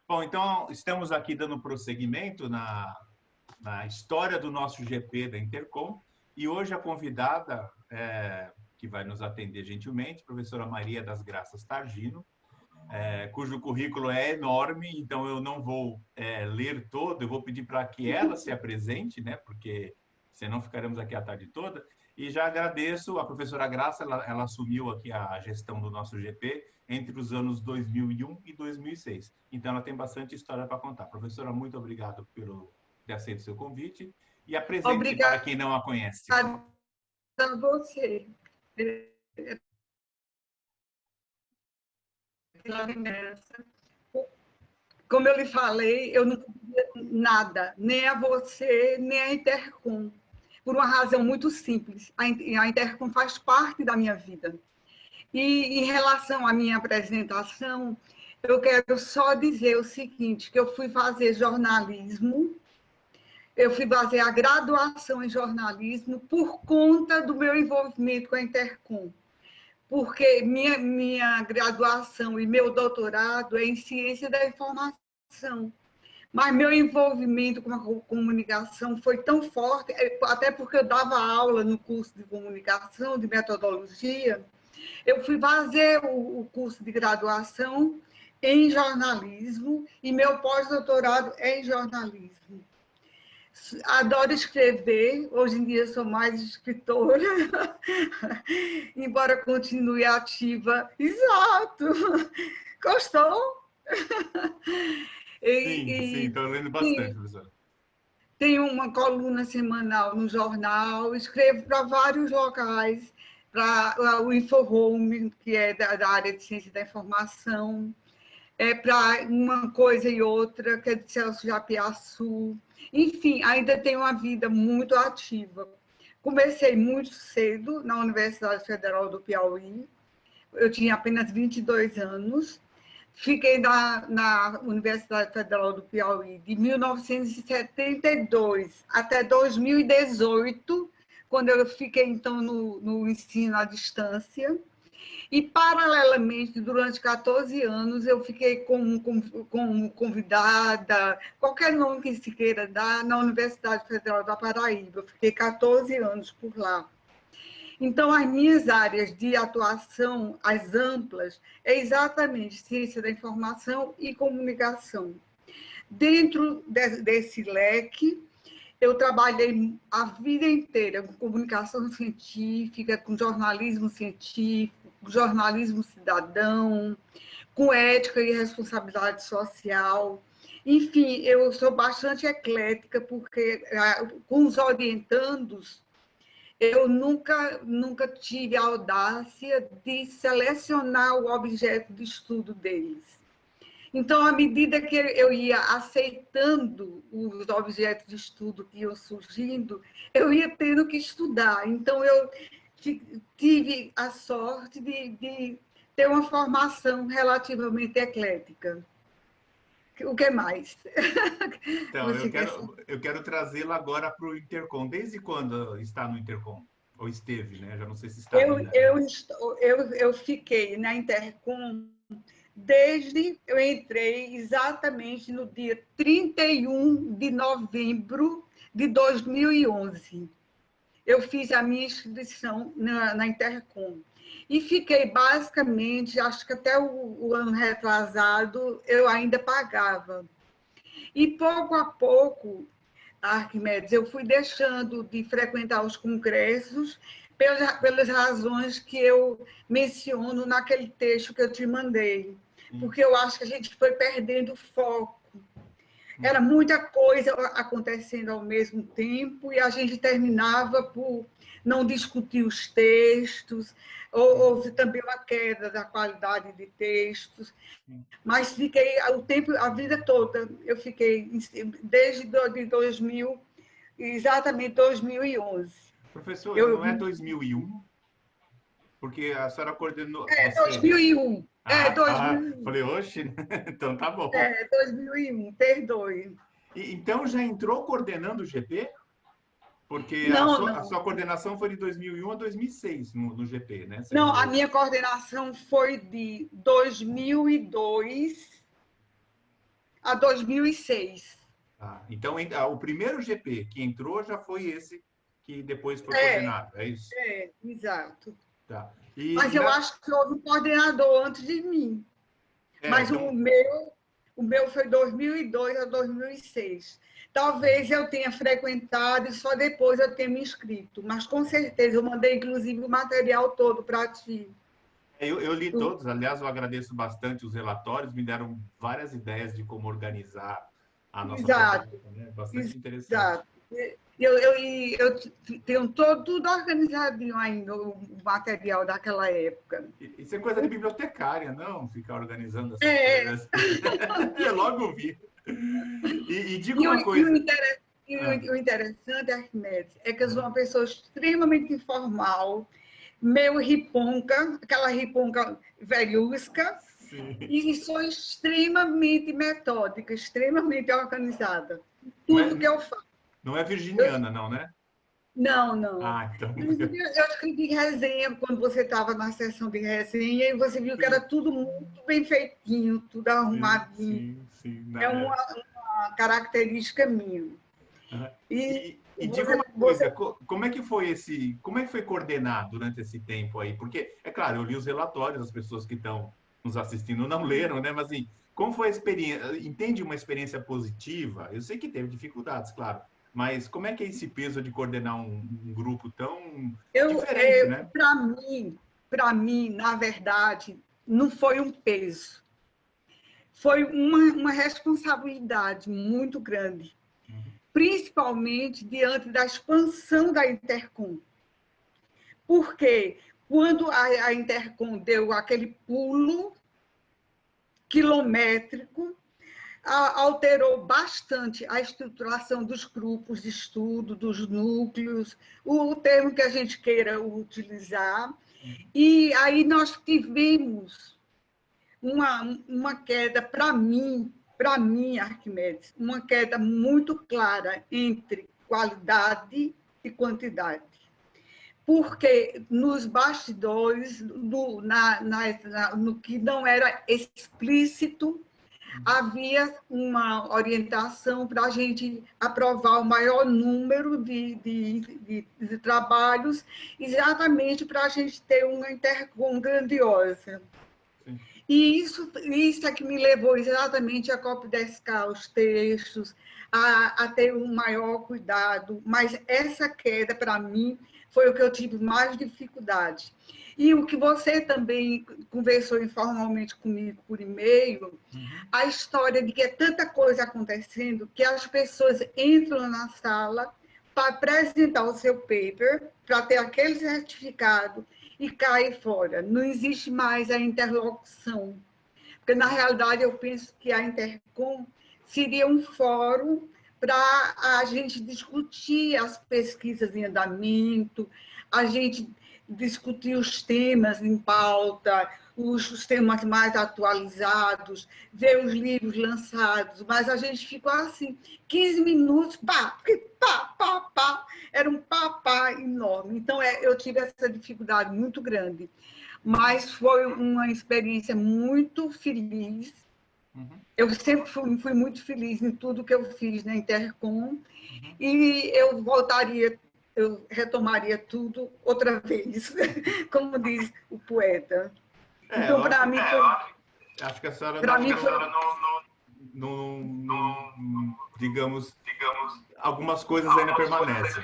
Bom, então estamos aqui dando prosseguimento na história do nosso GP da Intercom e hoje a convidada que vai nos atender gentilmente, a professora Maria das Graças Targino, cujo currículo é enorme, então eu não vou ler todo, eu vou pedir para que ela se apresente, né? Porque senão ficaremos aqui a tarde toda. E já agradeço a professora Graça, ela assumiu aqui a gestão do nosso GP entre os anos 2001 e 2006. Então, ela tem bastante história para contar. Professora, muito obrigado por ter aceito o seu convite e apresente-se para Obrigada quem não a conhece. a você pela lembrança. Como eu lhe falei, eu não podia nada, nem a você, nem a Intercom, por uma razão muito simples. A Intercom faz parte da minha vida. E em relação à minha apresentação, eu quero só dizer o seguinte, que eu fui fazer jornalismo, eu fui fazer a graduação em jornalismo por conta do meu envolvimento com a Intercom, porque minha graduação e meu doutorado é em ciência da informação. Mas meu envolvimento com a comunicação foi tão forte, até porque eu dava aula no curso de comunicação, de metodologia, eu fui fazer o curso de graduação em jornalismo e meu pós-doutorado é em jornalismo. Adoro escrever, hoje em dia sou mais escritora, embora continue ativa. Exato! Gostou? Sim, estou lendo bastante, E professora. tenho uma coluna semanal no jornal, escrevo para vários locais, para o InfoHome, que é da área de ciência da informação, para uma coisa e outra, que é de Celso Japiaçu. Enfim, ainda tenho uma vida muito ativa. Comecei muito cedo na Universidade Federal do Piauí, eu tinha apenas 22 anos, fiquei na Universidade Federal do Piauí de 1972 até 2018, quando eu fiquei, então, no ensino à distância. E, paralelamente, durante 14 anos, eu fiquei como convidada, qualquer nome que se queira dar, na Universidade Federal da Paraíba. Eu fiquei 14 anos por lá. Então, as minhas áreas de atuação, as amplas, é exatamente ciência da informação e comunicação. Dentro desse leque, eu trabalhei a vida inteira com comunicação científica, com jornalismo científico, com jornalismo cidadão, com ética e responsabilidade social. Enfim, eu sou bastante eclética, porque com os orientandos, eu nunca tive a audácia de selecionar o objeto de estudo deles. Então, à medida que eu ia aceitando os objetos de estudo que iam surgindo, eu ia tendo que estudar. Então, eu tive a sorte de ter uma formação relativamente eclética. O que mais? Então, Você quer eu quero trazê-la agora para o Intercom. Desde quando está no Intercom? Ou esteve, né? Já não sei se está ainda. eu fiquei na Intercom desde eu entrei exatamente no dia 31 de novembro de 2011. Eu fiz a minha inscrição na Intercom. E fiquei basicamente, acho que até o ano retrasado, eu ainda pagava. E pouco a pouco, Arquimedes, eu fui deixando de frequentar os congressos pelas razões que eu menciono naquele texto que eu te mandei. Porque eu acho que a gente foi perdendo foco. Era muita coisa acontecendo ao mesmo tempo e a gente terminava por não discutir os textos, houve também uma queda da qualidade de textos, mas fiquei a vida toda, eu fiquei desde 2000, exatamente 2011. Professora, Eu, não é 2001? Porque a senhora coordenou... é, Você... 2001, Falei, oxe, então tá bom. 2001, perdoe. Então já entrou coordenando o GP? Porque Não, a não. sua coordenação foi de 2001 a 2006 no GP, né? Não, Segundo a eu. minha coordenação foi de 2002 a 2006. Então, o primeiro GP que entrou já foi esse que depois foi É, coordenado, é isso? exato. Tá. Mas eu acho que houve um coordenador antes de mim. Mas então... o meu foi 2002 a 2006. Talvez eu tenha frequentado e só depois eu tenha me inscrito. Mas, com certeza, eu mandei, inclusive, o material todo para ti. Eu li todos, aliás, eu ageagradeço bastante os relatórios, me deram várias ideias de como organizar a nossa proposta, né? Bastante interessante. Exato. Eu tenho tudo organizadinho ainda, o material daquela época. Isso é coisa de bibliotecária, não? Ficar organizando essas coisas. Eu logo vi. E diga uma coisa. O interessante, Arquimedes, é que eu sou uma pessoa extremamente informal, meio riponca, aquela riponca velhusca, e sou extremamente metódica, extremamente organizada. Tudo que eu faço. Não é virginiana, não, né? Não, não. Então... Eu escrevi resenha quando você estava na sessão de resenha e você viu que era tudo muito bem feitinho, tudo arrumadinho. Sim. É uma característica minha. E diga uma coisa, como é que foi coordenar durante esse tempo aí? Porque, é claro, eu li os relatórios, as pessoas que estão nos assistindo não leram, né? Mas assim, como foi a experiência? Entende uma experiência positiva? Eu sei que teve dificuldades, claro, mas como é que é esse peso de coordenar um grupo tão diferente, né? Para mim, na verdade, não foi um peso. Foi uma responsabilidade muito grande, principalmente diante da expansão da Intercom. Porque quando a Intercom deu aquele pulo quilométrico, alterou bastante a estruturação dos grupos de estudo, dos núcleos, o termo que a gente queira utilizar. E aí nós tivemos uma queda, para mim, Arquimedes, uma queda muito clara entre qualidade e quantidade. Porque nos bastidores, no que não era explícito, havia uma orientação para a gente aprovar o maior número de trabalhos, exatamente para a gente ter uma Intercom grandiosa. Sim. E isso é que me levou exatamente a COP10K, os textos, a ter um maior cuidado. Mas essa queda, para mim, foi o que eu tive mais dificuldade. E o que você também conversou informalmente comigo por e-mail, a história de que é tanta coisa acontecendo que as pessoas entram na sala para apresentar o seu paper, para ter aquele certificado e caem fora. Não existe mais a interlocução. Porque, na realidade, eu penso que a Intercom seria um fórum para a gente discutir as pesquisas em andamento, a gente discutir os temas em pauta, os temas mais atualizados, ver os livros lançados, mas a gente ficou assim, 15 minutos, pá, era um pá enorme. Então, eu tive essa dificuldade muito grande, mas foi uma experiência muito feliz. Eu sempre fui muito feliz em tudo que eu fiz na Intercom, e eu retomaria tudo outra vez, como diz o poeta. Então, para mim, acho que a senhora digamos, algumas coisas ainda permanecem.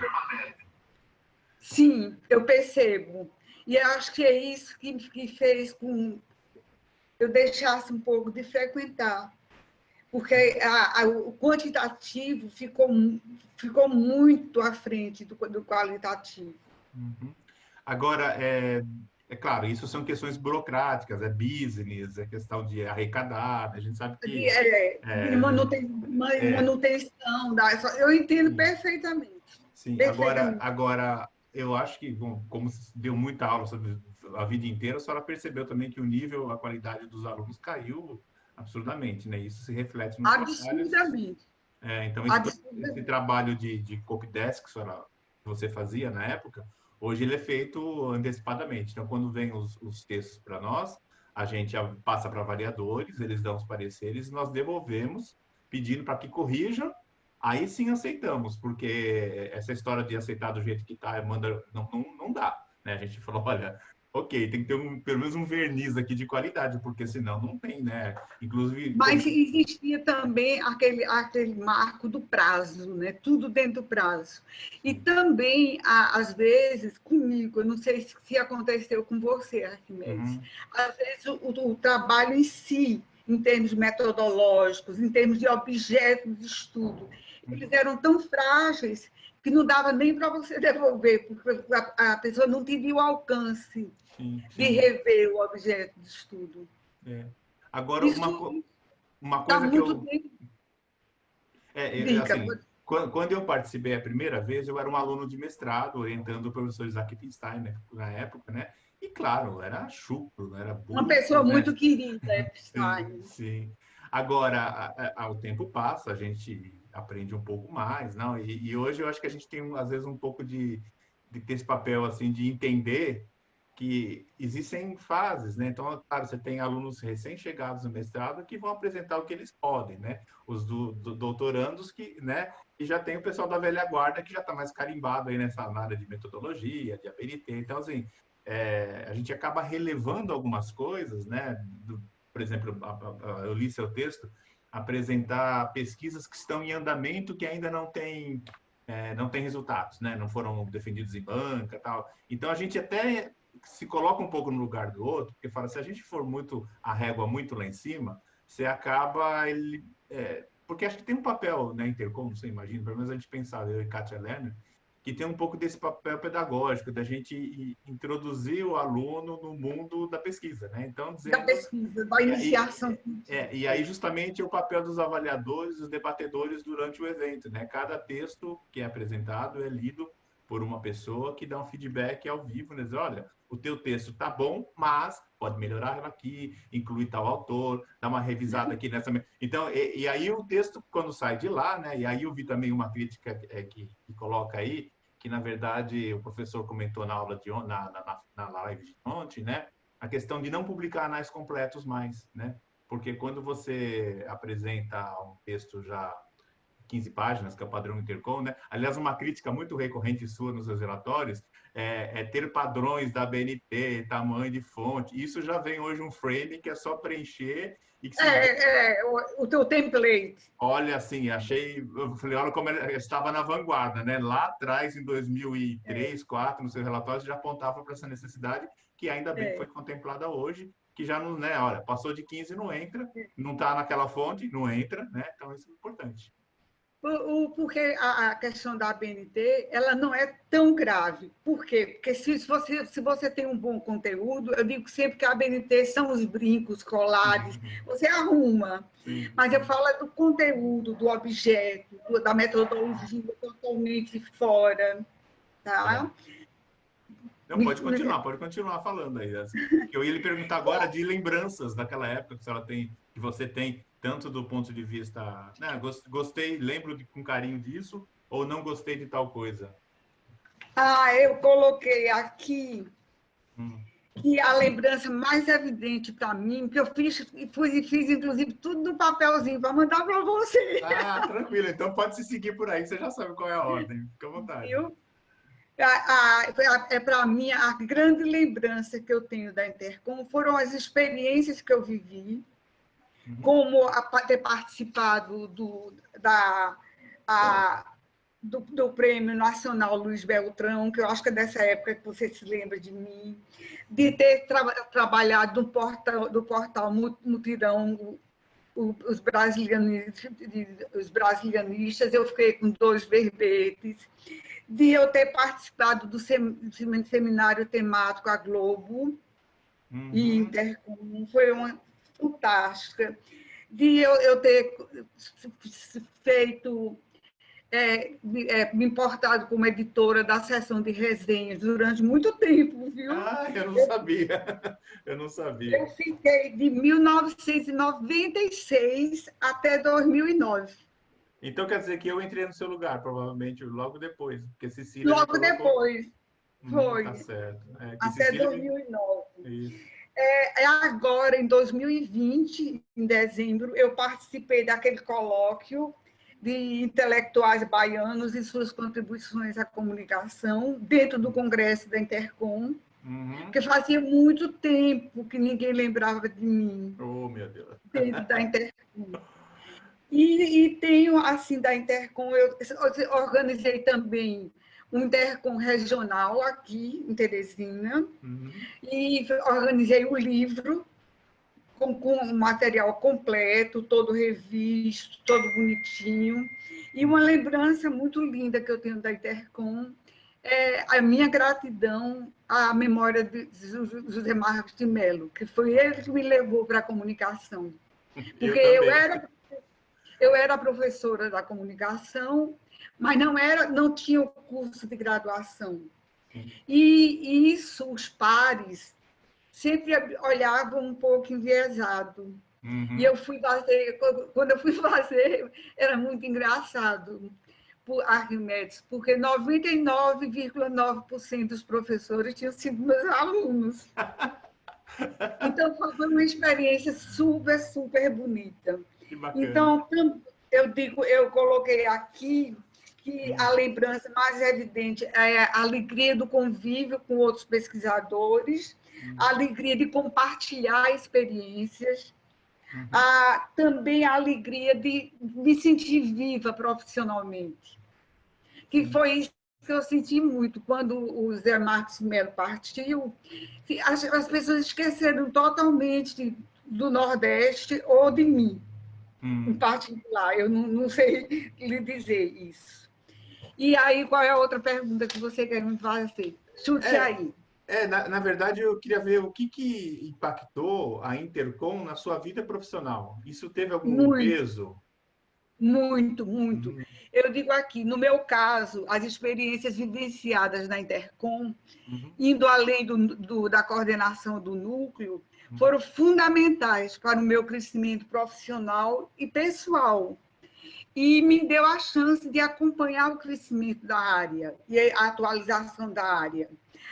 Sim, eu percebo. E acho que é isso que fez com eu deixasse um pouco de frequentar, porque o quantitativo ficou muito à frente do qualitativo. Agora, é claro, isso são questões burocráticas, é business, é questão de arrecadar, a gente sabe que... manutenção, eu entendo perfeitamente. Sim, agora, eu acho que, bom, como deu muita aula sobre a vida inteira, a senhora percebeu também que o nível, a qualidade dos alunos caiu absurdamente, né? Isso se reflete nos absurdamente. Então, esse trabalho de COP10 que você fazia na época, hoje ele é feito antecipadamente. Então, quando vem os textos para nós, a gente passa para avaliadores, eles dão os pareceres, nós devolvemos pedindo para que corrijam, aí sim aceitamos, porque essa história de aceitar do jeito que está, manda, não dá, né? A gente falou, olha, ok, tem que ter pelo menos um verniz aqui de qualidade, porque senão não tem, né? Inclusive, Mas existia também aquele marco do prazo, né? Tudo dentro do prazo. E também, às vezes, comigo, eu não sei se aconteceu com você, Arquimedes, uhum, às vezes o trabalho em si, em termos metodológicos, em termos de objetos de estudo, eles eram tão frágeis que não dava nem para você devolver, porque a pessoa não teria o alcance sim, de sim. rever o objeto de estudo. É. Agora, Isso uma está coisa que muito eu bem. assim, Dica. quando eu participei a primeira vez, eu era um aluno de mestrado, orientando o professor Isaac Pinstein, né, na época, né? E, claro, era chucro, não era Uma pessoa burro, muito né? querida, Sim, Epstein. sim. Agora, o tempo passa, a gente aprende um pouco mais, não? E hoje eu acho que a gente tem, às vezes, um pouco de ter esse papel, assim, de entender que existem fases, né? Então, claro, você tem alunos recém-chegados no mestrado que vão apresentar o que eles podem, né? Os doutorandos que, né? E já tem o pessoal da velha guarda que já está mais carimbado aí nessa área de metodologia, de ABNT. Então, assim, a gente acaba relevando algumas coisas, né? Por exemplo, eu li seu texto, apresentar pesquisas que estão em andamento que ainda não tem resultados, né? Não foram defendidos em banca, tal. Então a gente até se coloca um pouco no lugar do outro, porque fala, se a gente for muito a régua muito lá em cima, você acaba porque acho que tem um papel na Intercom, você imagina, pelo menos a gente pensava, eu e Katia Lerner, que tem um pouco desse papel pedagógico, da gente introduzir o aluno no mundo da pesquisa, né? Então, Da dizendo... pesquisa, da iniciação E científica. aí, justamente, o papel dos avaliadores, dos debatedores durante o evento, né? Cada texto que é apresentado é lido por uma pessoa que dá um feedback ao vivo, né? Diz, olha, o teu texto tá bom, mas pode melhorar aqui, incluir tal autor, dar uma revisada aqui nessa... Então, e aí o texto, quando sai de lá, né? E aí eu vi também uma crítica que coloca aí, que, na verdade, o professor comentou na aula de na live de ontem, né? A questão de não publicar anais completos mais, né? Porque quando você apresenta um texto já 15 páginas, que é o padrão Intercom, né? Aliás, uma crítica muito recorrente sua nos seus relatórios é ter padrões da BNT, tamanho de fonte. Isso já vem hoje um frame que é só preencher e que se vê. O teu template. Olha, assim, eu falei, olha como ele estava na vanguarda, né? Lá atrás, em 2003, 2004, no seu relatório, já apontava para essa necessidade que ainda bem que foi contemplada hoje, que já não, né? Olha, passou de 15, não entra, não está naquela fonte, não entra, né? Então, isso é importante. Porque a questão da ABNT, ela não é tão grave. Por quê? Porque se você tem um bom conteúdo, eu digo sempre que a ABNT são os brincos, colares, você arruma. Sim, Mas eu sim. falo do conteúdo, do objeto, da metodologia totalmente fora. É. Tá? Não, pode continuar falando aí. Eu ia lhe perguntar agora de lembranças daquela época que que você tem, tanto do ponto de vista, né, gostei, lembro com carinho disso, ou não gostei de tal coisa. Eu coloquei aqui Hum. que a lembrança mais evidente para mim, que eu fiz inclusive tudo no papelzinho para mandar para você, Ah, tranquilo. Então pode se seguir por aí, você já sabe qual é a ordem. Fica à vontade. viu? Para mim, a grande lembrança que eu tenho da Intercom foram as experiências que eu vivi, Uhum. como ter participado do Prêmio Nacional Luiz Beltrão, que eu acho que é dessa época que você se lembra de mim, de ter trabalhado do portal Mutirão, os brasilianistas, eu fiquei com 2 verbetes, de eu ter participado do seminário temático à Globo e Uhum. Intercom, foi uma fantástica, de eu ter feito, me importado como editora da seção de resenhas durante muito tempo, viu? Ah, eu não sabia. Eu não Eu sabia. fiquei de 1996 até 2009. Então quer dizer que eu entrei no seu lugar, provavelmente logo depois, porque Cecília me Logo colocou. depois, Tá foi, certo. É que até Cecília me. 2009. Isso. agora, em 2020, em dezembro, eu participei daquele colóquio de intelectuais baianos e suas contribuições à comunicação dentro do Congresso da Intercom, porque fazia muito tempo que ninguém lembrava de mim. Oh, meu Deus. Dentro da Intercom. E tenho, assim, da Intercom, eu organizei também um Intercom regional aqui em Teresina, e organizei o livro com o material completo, todo revisto, todo bonitinho. E uma lembrança muito linda que eu tenho da Intercom é a minha gratidão à memória de José Marcos de Mello, que foi ele que me levou para a comunicação. Porque eu era professora da comunicação, mas não tinha o curso de graduação. E isso, os pares, sempre olhavam um pouco enviesado. E eu fui fazer, quando eu fui fazer, era muito engraçado, por Arquimedes, porque 99,9% dos professores tinham sido meus alunos. Então, foi uma experiência super, super bonita. Então, eu coloquei aqui que a lembrança mais evidente é a alegria do convívio com outros pesquisadores, a alegria de compartilhar experiências, também a alegria de me sentir viva profissionalmente, que foi isso que eu senti muito quando o Zé Marcos Mello partiu. As pessoas esqueceram totalmente do Nordeste ou de mim, em particular. Eu não sei lhe dizer isso. E aí, qual é a outra pergunta que você quer me fazer? Chute aí. Na verdade, eu queria ver o que impactou a Intercom na sua vida profissional. Isso teve algum peso? Muito, muito. Eu digo aqui, no meu caso, as experiências vivenciadas na Intercom, indo além da coordenação do núcleo, foram fundamentais para o meu crescimento profissional e pessoal. E me deu a chance de acompanhar o crescimento da área e a atualização da área.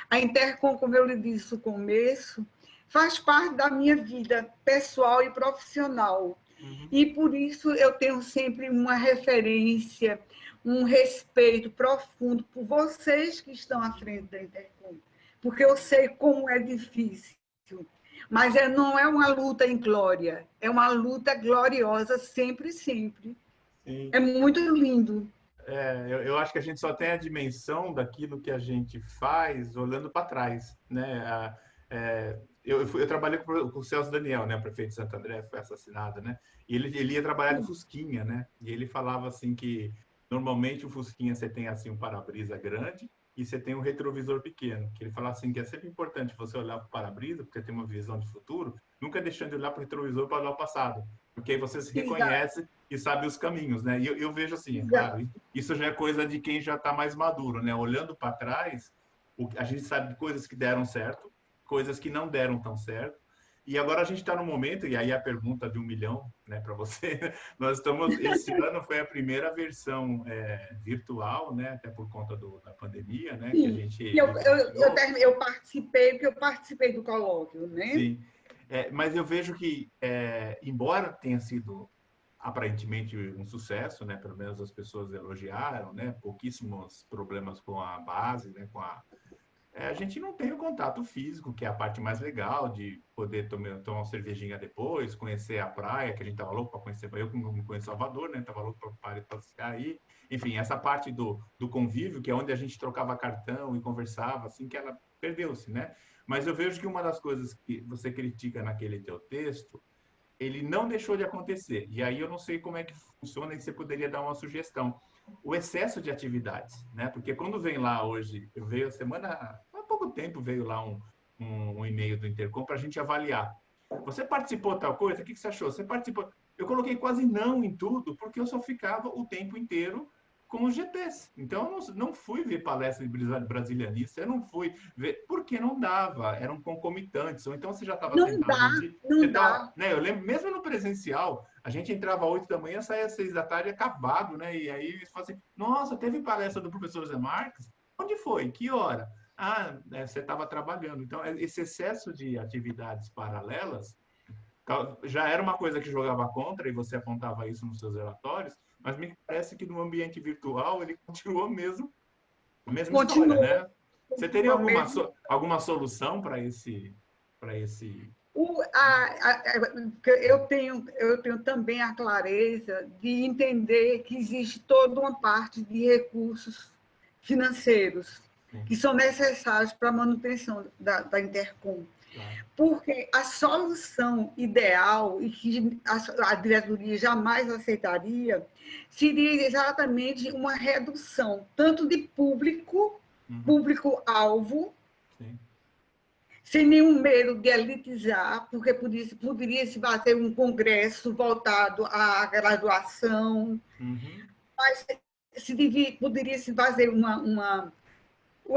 A Intercom, como eu lhe disse no começo, faz parte da minha vida pessoal e profissional. E por isso eu tenho sempre uma referência, um respeito profundo por vocês que estão à frente da Intercom, porque eu sei como é difícil. Mas não é uma luta em glória, é uma luta gloriosa sempre, sempre. Sim. É muito lindo. Eu acho que a gente só tem a dimensão daquilo que a gente faz olhando para trás, né? Eu trabalhei com o Celso Daniel, né? O prefeito de Santo André foi assassinado, né? E ele ia trabalhar de Fusquinha, né? E ele falava assim que normalmente o Fusquinha você tem assim um para-brisa grande e você tem um retrovisor pequeno. Que ele falava assim que é sempre importante você olhar para o para-brisa porque tem uma visão de futuro, nunca deixando de olhar para o retrovisor para olhar o passado, porque aí você se reconhece e sabe os caminhos, né? E eu vejo assim, claro, isso já é coisa de quem já está mais maduro, né? Olhando para trás, a gente sabe coisas que deram certo, coisas que não deram tão certo. E agora a gente está no momento, e aí a pergunta de 1 milhão, né, para você. Esse ano foi a primeira versão virtual, né, até por conta da pandemia, né, Sim. que a gente. Eu participei, porque eu participei do colóquio, né? Sim. Mas eu vejo que, embora tenha sido aparentemente um sucesso, né, pelo menos as pessoas elogiaram, né, pouquíssimos problemas com a base, né, a gente não tem o contato físico, que é a parte mais legal, de poder tomar uma cervejinha depois, conhecer a praia, que a gente estava louco para conhecer. Eu não conheço Salvador, né? Estava louco para passear aí. Enfim, essa parte do convívio, que é onde a gente trocava cartão e conversava, assim, que ela perdeu-se, né? Mas eu vejo que uma das coisas que você critica naquele teu texto, ele não deixou de acontecer. E aí eu não sei como é que funciona e você poderia dar uma sugestão. O excesso de atividades, né? Porque quando vem lá hoje, há pouco tempo veio lá um e-mail do Intercom para a gente avaliar. Você participou de tal coisa? O que você achou? Você participou? Eu coloquei quase não em tudo, porque eu só ficava o tempo inteiro com os GPs. Então, eu não fui ver palestra de brasilianista, eu não fui ver, porque não dava, eram concomitantes. Ou então você já estava sentado no dia. Não dá. Né, eu lembro, mesmo no presencial, a gente entrava às 8 da manhã, saía às 6 da tarde acabado, né? E aí eles falam assim, nossa, teve palestra do professor Zé Marques? Onde foi? Que hora? Você estava trabalhando. Então, esse excesso de atividades paralelas já era uma coisa que jogava contra, e você apontava isso nos seus relatórios, mas me parece que no ambiente virtual ele continuou mesmo a mesma história, Continuou, né? Você teria continuou mesmo. alguma solução para esse... Eu tenho também a clareza de entender que existe toda uma parte de recursos financeiros que são necessários para a manutenção da Intercom. Claro. Porque a solução ideal, e que a diretoria jamais aceitaria, seria exatamente uma redução, tanto de público-alvo, sem nenhum medo de elitizar, porque poderia se fazer um congresso voltado à graduação, mas poderia se fazer uma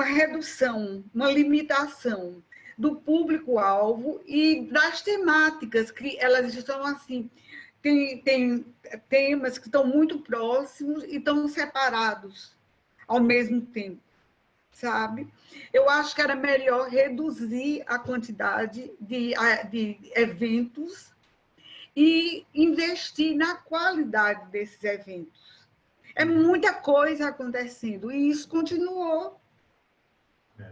redução, uma limitação do público-alvo e das temáticas, que elas estão assim, tem temas que estão muito próximos e estão separados ao mesmo tempo, sabe? Eu acho que era melhor reduzir a quantidade de eventos e investir na qualidade desses eventos. É muita coisa acontecendo, e isso continuou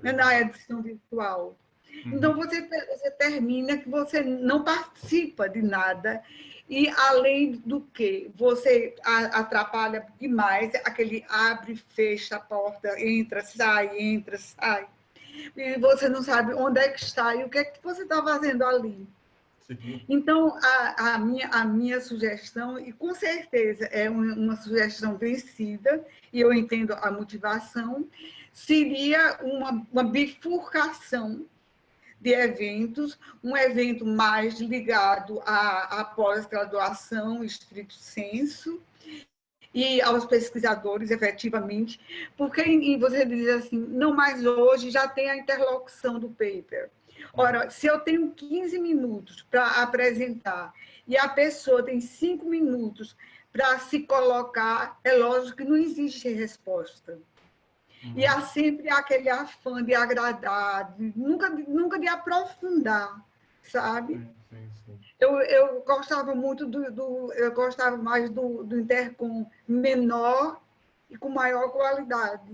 na edição virtual. Então, você termina que você não participa de nada, e, além do que, você atrapalha demais, aquele abre, fecha a porta, entra, sai, e você não sabe onde é que está e o que é que você está fazendo ali. Sim. Então, a minha sugestão, e com certeza é uma sugestão vencida, e eu entendo a motivação, seria uma bifurcação de eventos, um evento mais ligado à pós-graduação, estrito sensu, e aos pesquisadores, efetivamente, porque você diz assim, não, mas hoje já tem a interlocução do paper. Ora, se eu tenho 15 minutos para apresentar e a pessoa tem 5 minutos para se colocar, é lógico que não existe resposta. E há sempre aquele afã de agradar, nunca de aprofundar, sabe? Sim. Eu gostava muito eu gostava mais do Intercom menor e com maior qualidade.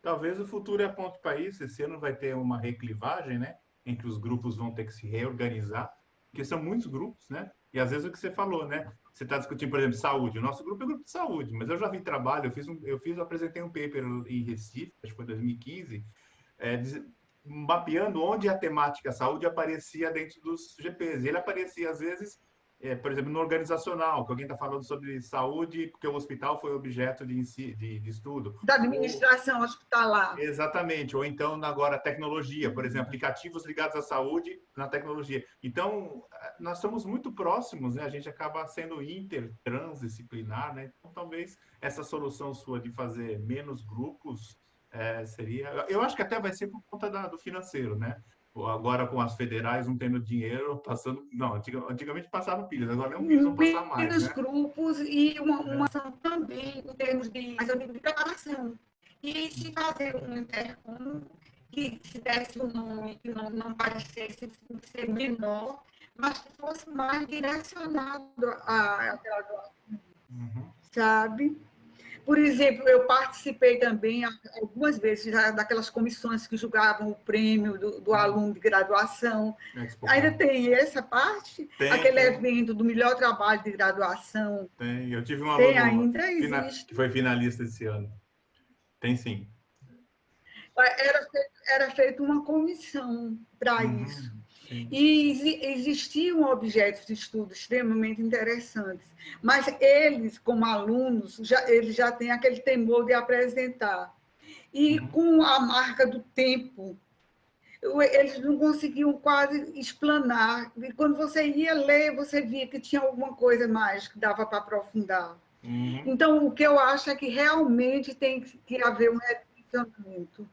Talvez o futuro aponte para isso. Esse ano vai ter uma reclivagem, né? Em que os grupos vão ter que se reorganizar, porque são muitos grupos, né? E às vezes o que você falou, né? Você está discutindo, por exemplo, saúde. O nosso grupo é grupo de saúde, mas eu já vi trabalho. Eu apresentei um paper em Recife, acho que foi 2015, mapeando onde a temática saúde aparecia dentro dos GPs. E ele aparecia, às vezes, por exemplo, no organizacional, que alguém está falando sobre saúde, porque o hospital foi objeto de estudo. Da administração hospitalar. Exatamente. Ou então, agora, tecnologia, por exemplo, aplicativos ligados à saúde na tecnologia. Então, nós somos muito próximos, né? A gente acaba sendo transdisciplinar, né? Então, talvez essa solução sua de fazer menos grupos seria... Eu acho que até vai ser por conta do financeiro, né? Agora, com as federais não tendo dinheiro, passando... Não, antigamente passavam pilhas, agora nem um pilhas não passar mais, menos grupos e uma ação também em termos de preparação. E se fazer um Intercom que se desse um nome que não parecesse ser menor, mas que fosse mais direcionado à graduação, sabe? Por exemplo, eu participei também algumas vezes daquelas comissões que julgavam o prêmio do aluno de graduação. Ainda tem essa parte? Aquele evento do melhor trabalho de graduação. Tem. Eu tive um aluno ainda existe. que foi finalista esse ano. Tem sim. Era feita uma comissão para isso. Sim. E existiam objetos de estudo extremamente interessantes, mas eles, como alunos, eles já têm aquele temor de apresentar. E com a marca do tempo, eles não conseguiam quase explanar. E quando você ia ler, você via que tinha alguma coisa mais que dava para aprofundar. Então, o que eu acho é que realmente tem que haver um redirecionamento.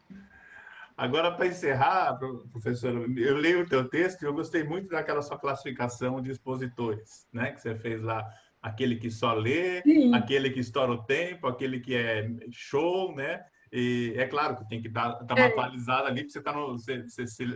Agora, para encerrar, professora, eu leio o teu texto e eu gostei muito daquela sua classificação de expositores, né? Que você fez lá, aquele que só lê, aquele que estoura o tempo, aquele que é show, né? E é claro que tem que dar uma atualizada ali, porque você está no. Você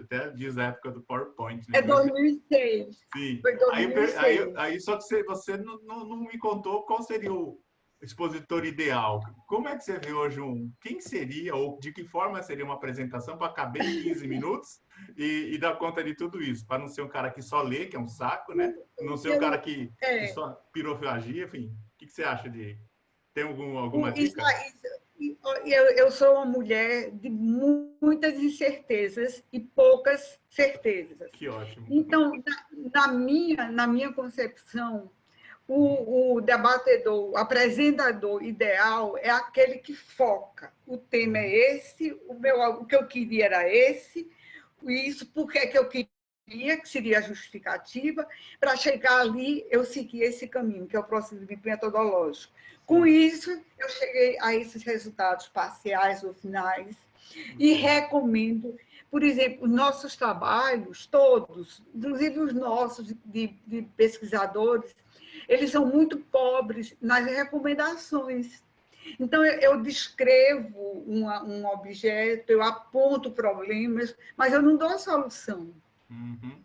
até diz a época do PowerPoint, né? É 2006. Sim. Foi 2006. Aí só que você não me contou qual seria o expositor ideal. Como é que você vê hoje quem seria, ou de que forma seria uma apresentação para caber em 15 minutos e dar conta de tudo isso? Para não ser um cara que só lê, que é um saco, né? Não ser um cara que só pirofagia, enfim. O que você acha de. Tem alguma dica? Eu sou uma mulher de muitas incertezas e poucas certezas. Que ótimo. Então, na minha concepção, o debatedor, o apresentador ideal é aquele que foca. O tema é esse, o que eu queria era esse, isso porque que eu queria, que seria a justificativa, para chegar ali, eu segui esse caminho, que é o procedimento metodológico. Com isso, eu cheguei a esses resultados parciais ou finais e recomendo, por exemplo, os nossos trabalhos, todos, inclusive os nossos de pesquisadores, eles são muito pobres nas recomendações. Então, eu descrevo um objeto, eu aponto problemas, mas eu não dou a solução. Uhum.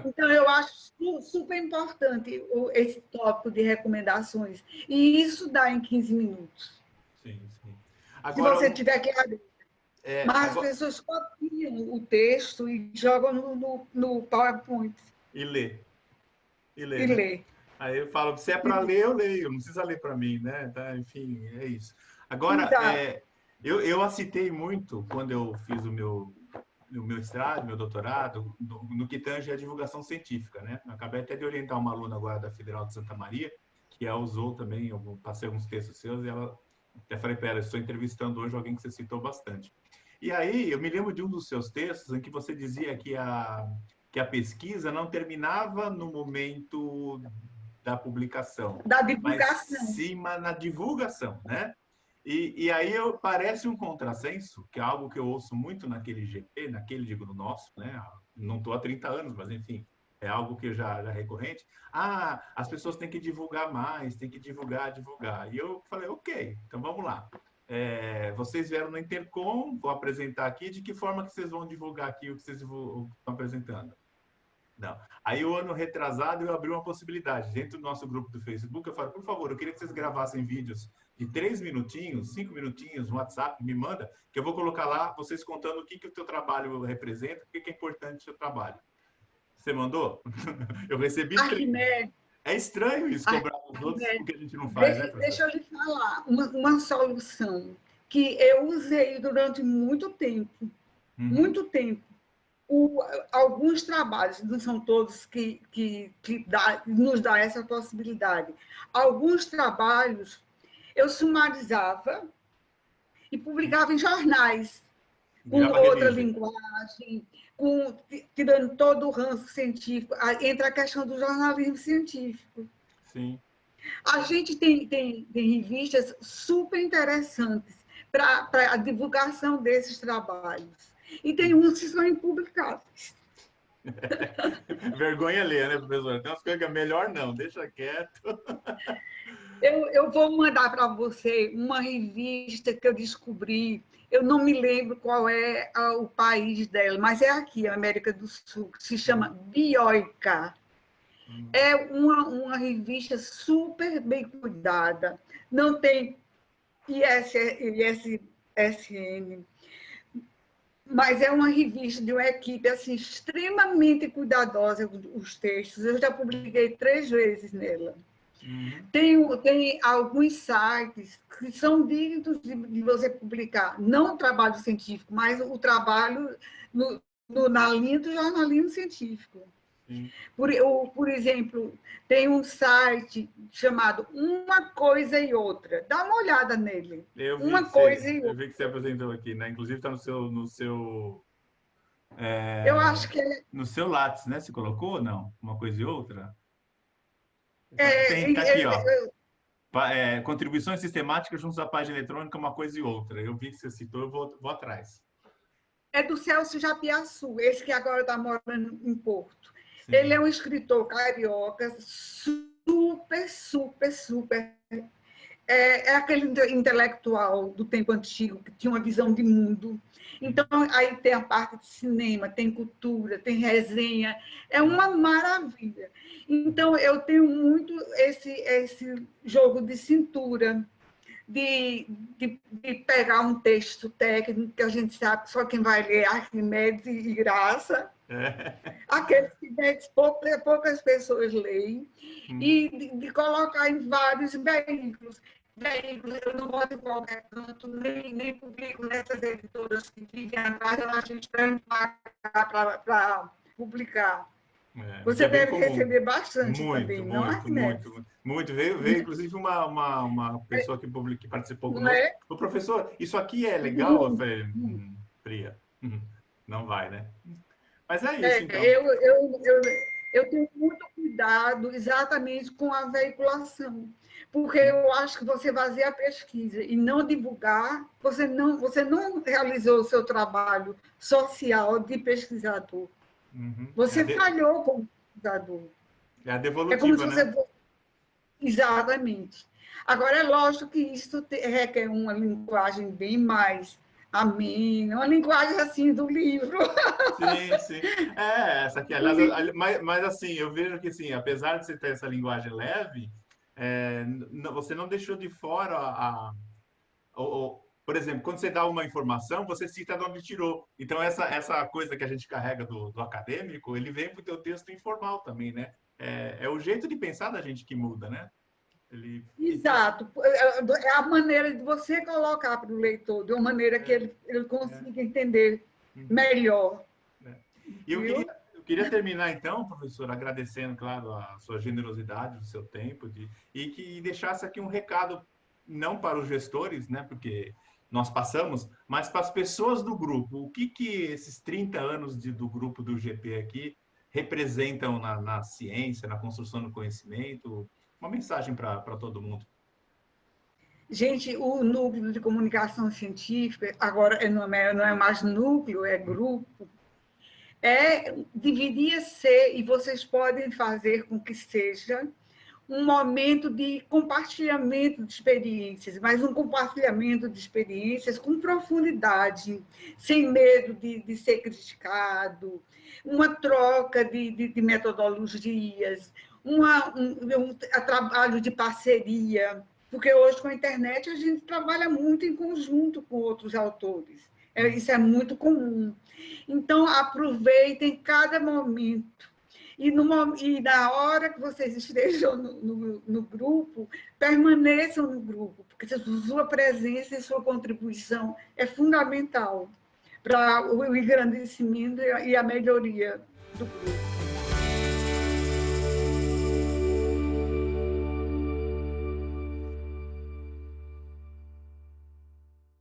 Então, eu acho super importante esse tópico de recomendações. E isso dá em 15 minutos. Sim, sim. Agora, se você tiver que abrir. Mas agora... as pessoas copiam o texto e jogam no PowerPoint. E lê. E né? lê. Aí eu falo, se é para ler, eu leio. Não precisa ler para mim, né? Tá, enfim, é isso. Agora, eu a citei muito quando eu fiz o meu mestrado, meu doutorado, no que tange a divulgação científica, né? Eu acabei até de orientar uma aluna agora da Federal de Santa Maria, que ela usou também, eu passei alguns textos seus, e ela até falei para ela, estou entrevistando hoje alguém que você citou bastante. E aí, eu me lembro de um dos seus textos em que você dizia que a pesquisa não terminava no momento da publicação, da divulgação, mas sim na divulgação, né? E aí parece um contrassenso, que é algo que eu ouço muito naquele GP, digo, no nosso, né? Não estou há 30 anos, mas enfim, é algo que já é recorrente. As pessoas têm que divulgar mais, têm que divulgar. E eu falei, ok, então vamos lá. Vocês vieram no Intercom, vou apresentar aqui, de que forma que vocês vão divulgar aqui o que vocês estão apresentando? Não. Aí, o ano retrasado, eu abri uma possibilidade. Dentro do nosso grupo do Facebook, eu falei, por favor, eu queria que vocês gravassem vídeos de 3 minutinhos, 5 minutinhos, no WhatsApp, me manda, que eu vou colocar lá, vocês contando o que o teu trabalho representa, o que é importante no seu trabalho. Você mandou? Eu recebi... É estranho isso, cobrar dos outros, porque a gente não faz, né, professor? Deixa eu lhe falar uma solução que eu usei durante muito tempo. Muito tempo. Alguns trabalhos, não são todos que nos dá essa possibilidade. Alguns trabalhos eu sumarizava e publicava em jornais, com outra linguagem, tirando todo o ranço científico, entra a questão do jornalismo científico. Sim. A gente tem revistas super interessantes para a divulgação desses trabalhos. E tem uns que são impublicáveis. Vergonha ler, né, professor? Tem umas coisas que é melhor não, deixa quieto. Eu vou mandar para você uma revista que eu descobri, eu não me lembro qual é o país dela, mas é aqui, a América do Sul, que se chama Bioica. É uma revista super bem cuidada, não tem ISSN, mas é uma revista de uma equipe assim, extremamente cuidadosa, os textos. Eu já publiquei 3 vezes nela. Tem alguns sites que são dignos de você publicar, não o trabalho científico, mas o trabalho na linha do jornalismo científico. Por exemplo, tem um site chamado Uma Coisa e Outra. Dá uma olhada nele. Eu vi que você apresentou aqui, né? Inclusive está no seu eu acho que no seu Lattes, né? Você colocou ou não? Uma Coisa e Outra? Tá aqui, ó. Contribuições sistemáticas juntos à página eletrônica, Uma Coisa e Outra. Eu vi que você citou, eu vou atrás. É do Celso Japiaçu, esse que agora está morando em Porto. Sim. Ele é um escritor carioca, super é aquele intelectual do tempo antigo que tinha uma visão de mundo. Então, aí tem a parte de cinema, tem cultura, tem resenha, é uma maravilha. Então, eu tenho muito esse jogo de cintura, de pegar um texto técnico que a gente sabe que só quem vai ler é Arquimedes e Graça, aqueles que poucas pessoas leem, e de colocar em vários veículos. Eu não gosto de qualquer canto, nem publico nessas editoras que vivem atrás da gente para publicar. Você deve receber bastante também, não é, muito. Veio inclusive, uma pessoa que participou conosco. O professor, isso aqui é legal? Eu falei, Priya, não vai, né? Mas é isso, então. Eu tenho muito cuidado exatamente com a veiculação, porque eu acho que você fazer a pesquisa e não divulgar, você não realizou o seu trabalho social de pesquisador. Você falhou como pesquisador. É a devolutiva, né? Exatamente. Agora, é lógico que isso requer uma linguagem bem mais amena, uma linguagem assim do livro. Sim. Essa aqui, aliás, mas assim, eu vejo que assim, apesar de você ter essa linguagem leve, você não deixou de fora por exemplo, quando você dá uma informação, você cita de onde tirou. Então, essa coisa que a gente carrega do acadêmico, ele vem para o teu texto informal também, né? É o jeito de pensar da gente que muda, né? Exato. É a maneira de você colocar para o leitor, de uma maneira que ele consiga entender melhor. E eu queria terminar, então, professor, agradecendo, claro, a sua generosidade, o seu tempo, e que deixasse aqui um recado, não para os gestores, né? Porque nós passamos, mas para as pessoas do grupo. O que esses 30 anos do grupo do GP aqui representam na ciência, na construção do conhecimento? Uma mensagem para todo mundo. Gente, o núcleo de comunicação científica, agora não é mais núcleo, é grupo, deveria ser, e vocês podem fazer com que seja, um momento de compartilhamento de experiências, mas um compartilhamento de experiências com profundidade, sem medo de ser criticado, uma troca de metodologias, um trabalho de parceria, porque hoje com a internet a gente trabalha muito em conjunto com outros autores. Isso é muito comum. Então, aproveitem cada momento. E na hora que vocês estejam no grupo, permaneçam no grupo, porque sua presença e sua contribuição é fundamental para o engrandecimento e a melhoria do grupo.